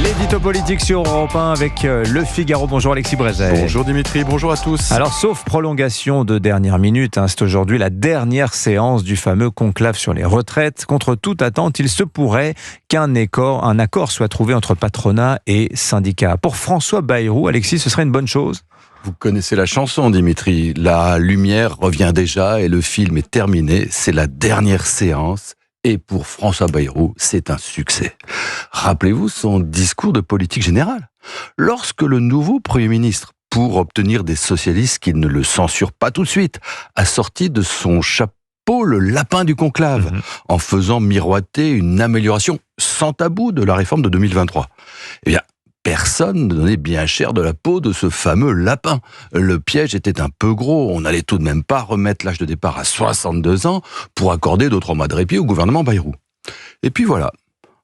L'édito politique sur Europe 1 avec Le Figaro. Bonjour Alexis Brézet. Bonjour Dimitri, bonjour à tous. Alors, sauf prolongation de dernière minute, c'est aujourd'hui la dernière séance du fameux conclave sur les retraites. Contre toute attente, il se pourrait qu'un accord soit trouvé entre patronat et syndicats. Pour François Bayrou, Alexis, ce serait une bonne chose ? Vous connaissez la chanson, Dimitri. La lumière revient déjà et le film est terminé. C'est la dernière séance. Et pour François Bayrou, c'est un succès. Rappelez-vous son discours de politique générale. Lorsque le nouveau Premier ministre, pour obtenir des socialistes qui ne le censurent pas tout de suite, a sorti de son chapeau le lapin du conclave, en faisant miroiter une amélioration sans tabou de la réforme de 2023. Eh bien, personne ne donnait bien cher de la peau de ce fameux lapin. Le piège était un peu gros. On n'allait tout de même pas remettre l'âge de départ à 62 ans pour accorder d'autres mois de répit au gouvernement Bayrou. Et puis voilà,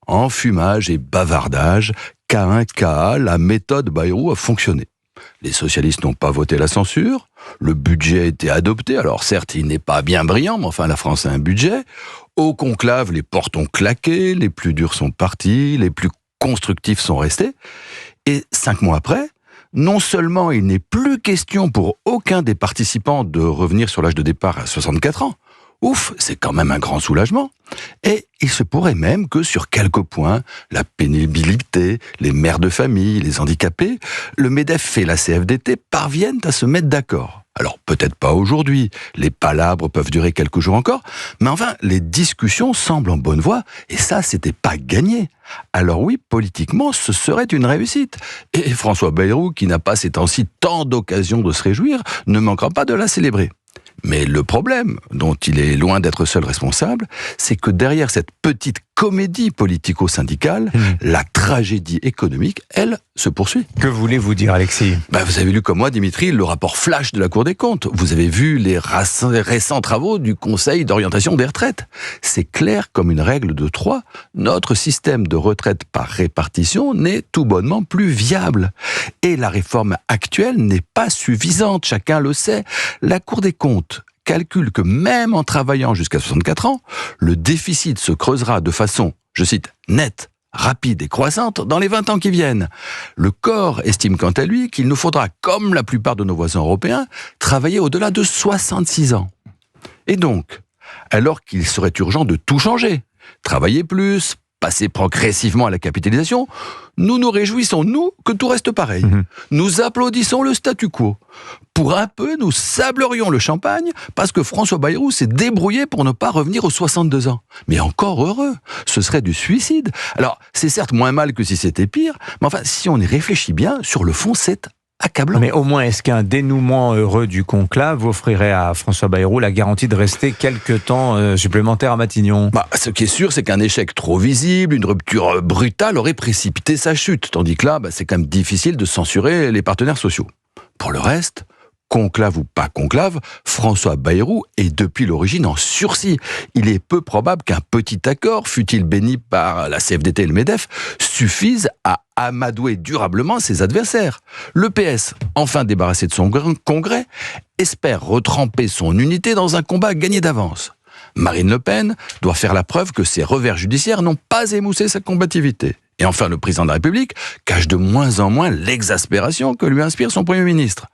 enfumage et bavardage, cas un cas, la méthode Bayrou a fonctionné. Les socialistes n'ont pas voté la censure, le budget a été adopté, alors certes il n'est pas bien brillant, mais enfin la France a un budget. Au conclave, les portes ont claqué, les plus durs sont partis, les plus constructifs sont restés. Et 5 mois après, non seulement il n'est plus question pour aucun des participants de revenir sur l'âge de départ à 64 ans, ouf, c'est quand même un grand soulagement. Et il se pourrait même que sur quelques points, la pénibilité, les mères de famille, les handicapés, le MEDEF et la CFDT parviennent à se mettre d'accord. Alors peut-être pas aujourd'hui, les palabres peuvent durer quelques jours encore, mais enfin les discussions semblent en bonne voie, et ça c'était pas gagné. Alors oui, politiquement, ce serait une réussite. Et François Bayrou, qui n'a pas ces temps-ci tant d'occasions de se réjouir, ne manquera pas de la célébrer. Mais le problème, dont il est loin d'être seul responsable, c'est que derrière cette petite comédie politico-syndicale, la tragédie économique, elle, se poursuit. Que voulez-vous dire, Alexis ? Vous avez lu comme moi, Dimitri, le rapport flash de la Cour des comptes. Vous avez vu les récents travaux du Conseil d'orientation des retraites. C'est clair comme une règle de 3. Notre système de retraite par répartition n'est tout bonnement plus viable. Et la réforme actuelle n'est pas suffisante, chacun le sait. La Cour des comptes calcule que même en travaillant jusqu'à 64 ans, le déficit se creusera de façon, je cite, nette, rapide et croissante dans les 20 ans qui viennent. Le corps estime quant à lui qu'il nous faudra, comme la plupart de nos voisins européens, travailler au-delà de 66 ans. Et donc, alors qu'il serait urgent de tout changer, travailler plus, passer progressivement à la capitalisation, nous nous réjouissons, nous, que tout reste pareil. Nous applaudissons le statu quo. Pour un peu, nous sablerions le champagne parce que François Bayrou s'est débrouillé pour ne pas revenir aux 62 ans. Mais encore heureux, ce serait du suicide. Alors, c'est certes moins mal que si c'était pire, mais enfin, si on y réfléchit bien, sur le fond, c'est accablant. Mais au moins, est-ce qu'un dénouement heureux du conclave offrirait à François Bayrou la garantie de rester quelques temps supplémentaires à Matignon ? Ce qui est sûr, c'est qu'un échec trop visible, une rupture brutale aurait précipité sa chute. Tandis que là, c'est quand même difficile de censurer les partenaires sociaux. Pour le reste, conclave ou pas conclave, François Bayrou est depuis l'origine en sursis. Il est peu probable qu'un petit accord, fût-il béni par la CFDT et le MEDEF, suffise à amadouer durablement ses adversaires. Le PS, enfin débarrassé de son congrès, espère retremper son unité dans un combat gagné d'avance. Marine Le Pen doit faire la preuve que ses revers judiciaires n'ont pas émoussé sa combativité. Et enfin, le président de la République cache de moins en moins l'exaspération que lui inspire son Premier ministre.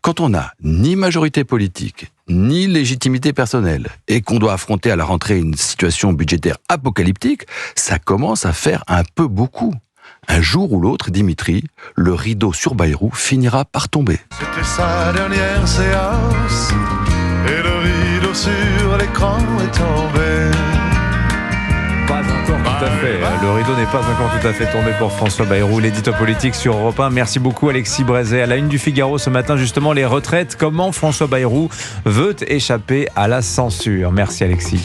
Quand on n'a ni majorité politique, ni légitimité personnelle, et qu'on doit affronter à la rentrée une situation budgétaire apocalyptique, ça commence à faire un peu beaucoup. Un jour ou l'autre, Dimitri, le rideau sur Bayrou finira par tomber. C'était sa dernière séance, et le rideau sur l'écran est tombé. Pas encore tout à fait. Le rideau n'est pas encore tout à fait tombé pour François Bayrou. L'édito politique sur Europe 1. Merci beaucoup Alexis Brézet. À la une du Figaro ce matin, justement, les retraites. Comment François Bayrou veut échapper à la censure. Merci Alexis.